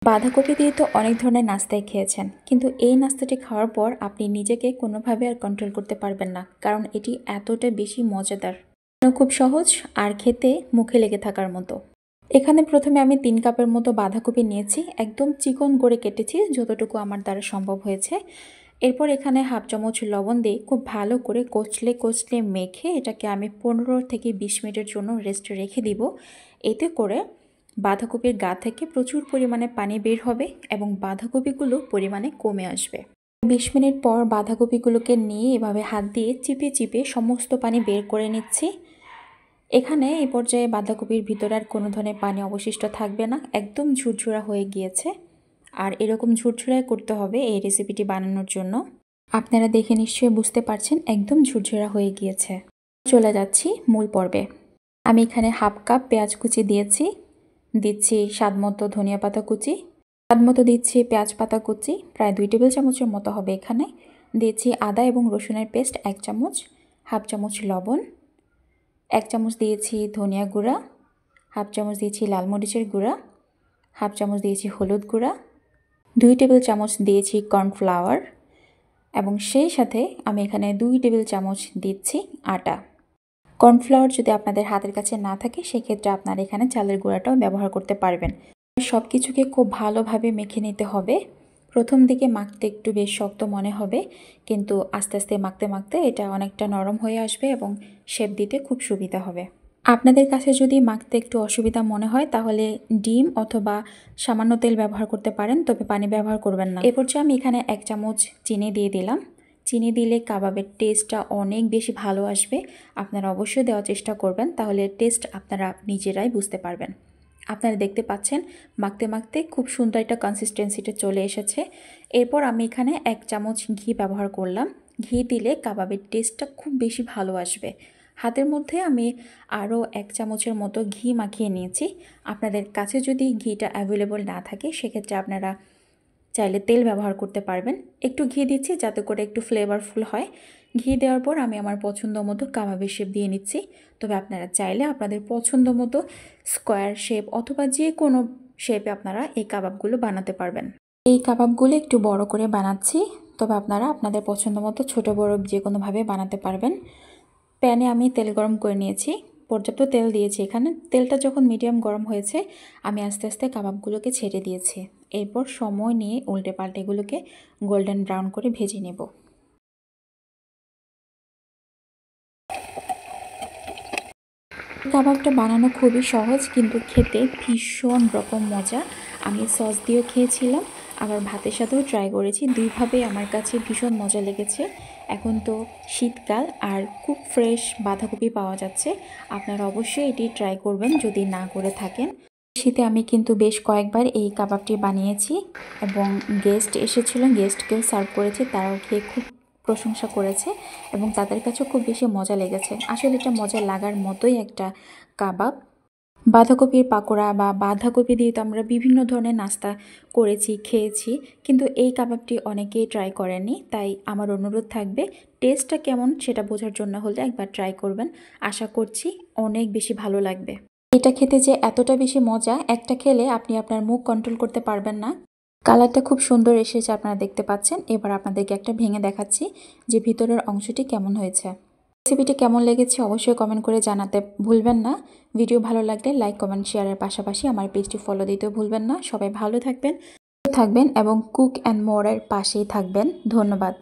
বাঁধাকপি দিয়ে তো অনেক ধরনের নাস্তাই খেয়েছেন, কিন্তু এই নাস্তাটি খাওয়ার পর আপনি নিজেকে কোনোভাবে আর কন্ট্রোল করতে পারবেন না, কারণ এটি এতটা বেশি মজাদার, খুব সহজ আর খেতে মুখে লেগে থাকার মতো। এখানে প্রথমে আমি 3 কাপের মতো বাঁধাকপি নিয়েছি, একদম চিকন করে কেটেছি যতটুকু আমার দ্বারা সম্ভব হয়েছে। এরপর এখানে হাফ চামচ লবণ দিয়ে খুব ভালো করে কচলে কচলে মেখে এটাকে আমি 15 থেকে 20 মিনিটের জন্য রেস্টে রেখে দিব। এতে করে বাঁধাকপির গা থেকে প্রচুর পরিমাণে পানি বের হবে এবং বাঁধাকপিগুলো পরিমাণে কমে আসবে। 20 মিনিট পর বাঁধাকপিগুলোকে নিয়ে এভাবে হাত দিয়ে চিপে চিপে সমস্ত পানি বের করে নিচ্ছি। এখানে এই পর্যায়ে বাঁধাকপির ভিতরে আর কোনো ধরনের পানি অবশিষ্ট থাকবে না, একদম ঝুরঝুরা হয়ে গিয়েছে। আর এরকম ঝুরঝুরাই করতে হবে এই রেসিপিটি বানানোর জন্য। আপনারা দেখে নিশ্চয়ই বুঝতে পারছেন একদম ঝুরঝুরা হয়ে গিয়েছে। চলে যাচ্ছি মূল পর্বে। আমি এখানে হাফ কাপ পেঁয়াজ কুচি দিচ্ছি স্বাদমতো ধনিয়া পাতা কুচি, স্বাদমতো দিচ্ছি পেঁয়াজ পাতা কুচি, প্রায় 2 টেবিল চামচের মতো হবে। এখানে দিয়েছি আদা এবং রসুনের পেস্ট 1 চামচ, হাফ চামচ লবণ, 1 চামচ দিয়েছি ধনিয়া গুঁড়া, হাফ চামচ দিয়েছি লাল মরিচের গুঁড়া, হাফ চামচ দিয়েছি হলুদ গুঁড়া, 2 টেবিল চামচ দিয়েছি কর্নফ্লাওয়ার এবং সেই সাথে আমি এখানে 2 টেবিল চামচ দিচ্ছি আটা। কর্নফ্লাওয়ার যদি আপনাদের হাতের কাছে না থাকে সেক্ষেত্রে আপনারা এখানে চালের গুঁড়াটাও ব্যবহার করতে পারবেন। সব কিছুকে খুব ভালোভাবে মেখে নিতে হবে। প্রথম দিকে মাখতে একটু বেশ শক্ত মনে হবে, কিন্তু আস্তে আস্তে মাখতে মাখতে এটা অনেকটা নরম হয়ে আসবে এবং শেপ দিতে খুব সুবিধা হবে। আপনাদের কাছে যদি মাখতে একটু অসুবিধা মনে হয় তাহলে ডিম অথবা সামান্য তেল ব্যবহার করতে পারেন, তবে পানি ব্যবহার করবেন না। এরপর আমি এখানে 1 চামচ চিনি দিয়ে দিলাম। চিনি দিলে কাবাবের টেস্টটা অনেক বেশি ভালো আসবে। আপনারা অবশ্যই দেওয়ার চেষ্টা করবেন, তাহলে টেস্ট আপনারা নিজেরাই বুঝতে পারবেন। আপনারা দেখতে পাচ্ছেন মাখতে মাখতে খুব সুন্দর একটা কনসিস্টেন্সিটা চলে এসেছে। এরপর আমি এখানে 1 চামচ ঘি ব্যবহার করলাম। ঘি দিলে কাবাবের টেস্টটা খুব বেশি ভালো আসবে। হাতের মধ্যে আমি আরও 1 চামচের মতো ঘি মাখিয়ে নিয়েছি। আপনাদের কাছে যদি ঘিটা অ্যাভেলেবল না থাকে সেক্ষেত্রে আপনারা চাইলে তেল ব্যবহার করতে পারবেন। একটু ঘি দিচ্ছি যাতে করে একটু ফ্লেভারফুল হয়। ঘি দেওয়ার পর আমি আমার পছন্দ মতো কাবাবের শেপ দিয়ে নিচ্ছি। তবে আপনারা চাইলে আপনাদের পছন্দ মতো স্কোয়ার শেপ অথবা যে কোনো শেপে আপনারা এই কাবাবগুলো বানাতে পারবেন। এই কাবাবগুলো একটু বড় করে বানাচ্ছি, তবে আপনারা আপনাদের পছন্দ মতো ছোটো বড় যে কোনোভাবে বানাতে পারবেন। প্যানে আমি তেল গরম করে নিয়েছি, পর্যাপ্ত তেল দিয়েছি। এখানে তেলটা যখন মিডিয়াম গরম হয়েছে আমি আস্তে আস্তে কাবাবগুলোকে ছেড়ে দিয়েছি। এরপর সময় নিয়ে উল্টে পাল্টে এগুলোকে গোল্ডেন ব্রাউন করে ভেজে নেব। কাবাবটা বানানো খুবই সহজ, কিন্তু খেতে ভীষণ রকম মজা। আমি সস দিয়েও খেয়েছিলাম, আবার ভাতের সাথেও ট্রাই করেছি। দুইভাবেই আমার কাছে ভীষণ মজা লেগেছে। এখন তো শীতকাল আর খুব ফ্রেশ বাঁধাকপি পাওয়া যাচ্ছে। আপনারা অবশ্যই এটি ট্রাই করবেন যদি না করে থাকেন। শীতে আমি কিন্তু বেশ কয়েকবার এই কাবাবটি বানিয়েছি এবং গেস্ট এসেছিল, গেস্টকেও সার্ভ করেছি, তারাও খেয়ে খুব প্রশংসা করেছে এবং তাদের কাছেও খুব বেশি মজা লেগেছে। আসলে এটা মজা লাগার মতোই একটা কাবাব। বাঁধাকপির পাকোড়া বা বাঁধাকপি দিয়ে তো আমরা বিভিন্ন ধরনের নাস্তা করেছি, খেয়েছি, কিন্তু এই কাবাবটি অনেকেই ট্রাই করেনি। তাই আমার অনুরোধ থাকবে টেস্টটা কেমন সেটা বোঝার জন্য হলে একবার ট্রাই করবেন। আশা করছি অনেক বেশি ভালো লাগবে। এটা খেতে যে এতটা বেশি মজা, একটা খেলে আপনি আপনার মুখ কন্ট্রোল করতে পারবেন না। কালারটা খুব সুন্দর এসেছে, আপনারা দেখতে পাচ্ছেন। এবার আপনাদেরকে একটা ভেঙে দেখাচ্ছি যে ভিতরের অংশটি কেমন হয়েছে। রেসিপিটি কেমন লেগেছে অবশ্যই কমেন্ট করে জানাতে ভুলবেন না। ভিডিও ভালো লাগলে লাইক, কমেন্ট, শেয়ারের পাশাপাশি আমার পেজটি ফলো দিতেও ভুলবেন না। সবাই ভালো থাকবেন এবং কুক অ্যান্ড মোরের পাশেই থাকবেন। ধন্যবাদ।